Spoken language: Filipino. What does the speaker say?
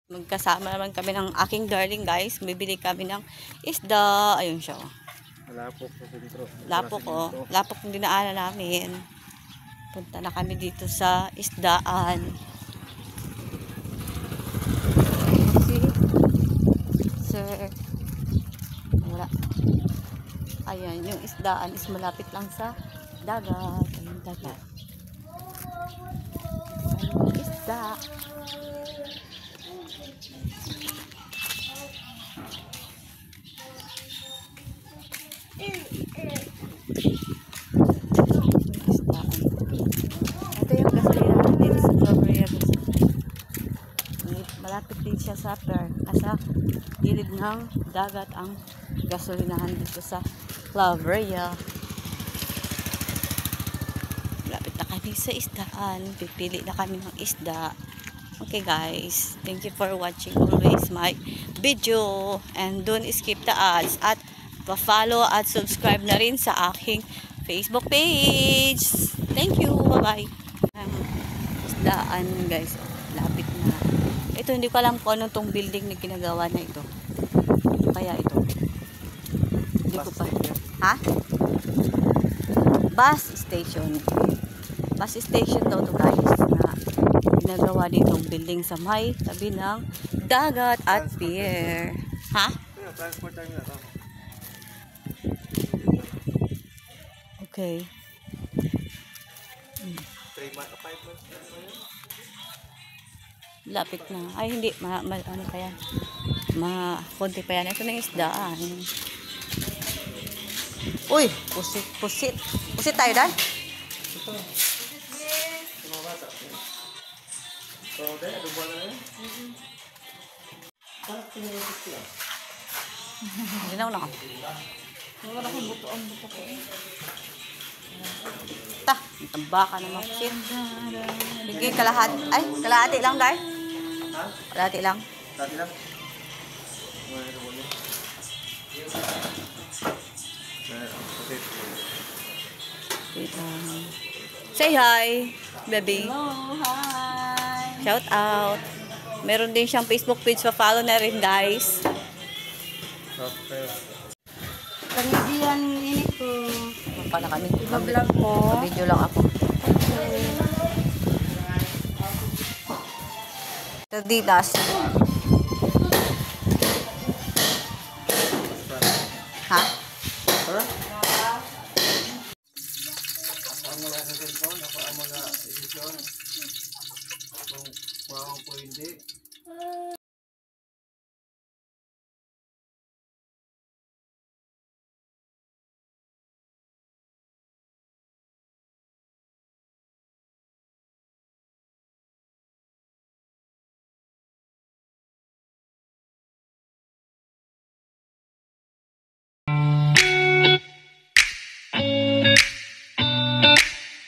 Magkasama naman kami ng aking darling guys. Bibili kami ng isda. Ayun siya. Lapok sa sentro. Lapok oh. Lapok yung dinaanan namin. Punta na kami dito sa isdaan. Si Sir. Wala. Ayan, yung isdaan is malapit lang sa dagat. Ayun, dagat. Ayun, isda. Ito yung gasolina dito sa Cloveria. Malapit din siya sa gilid ng dagat ang gasolinahan dito sa Cloveria. Malapit na kami sa isdaan. Pipili na kami ng isda. Okay guys, thank you for watching always my video. And don't skip the ads. At pa-follow at subscribe na rin sa aking Facebook page. Thank you. Bye-bye. Isdaan guys. Lapit na. Ito hindi ko alam kung anong tong building na ginagawa na ito. Ano kaya ito? Hindi ko pa. Ha? Bus station. Bus station daw to guys. Na ginagawa ditong building sa may tabi ng dagat at pier. Ha? Transport time na. Okay. 3 months, 5 months. Lapit na. Ay, hindi. Ano pa yan? Konti pa yan. Ito na yung isdaan. Uy! Pusit, pusit. Pusit tayo, Dan? Ito. Mga bata. So, dahil, dubuan na yun? Bakit pinagigit sila? Ginaw na ka. Wala akong buto ang buto ko eh. Ta, tambaka na mapusit. Sige, kalahati. Ay, kalahati lang, guys. Ha? Kalahati lang. Dati lang? Mga dubuan yun. Okay. Say hi, baby. Hello, hi! Shout out. Meron din siyang Facebook page. Pa-follow na rin, guys. Okay. Panidiyan ini ko. Pala kami. Iba-vlog ko. Video lang ako. Sardinas. Ha? Tara. Ako ang mga sa cellphone, ako ang mga edisyon. Kung po hindi.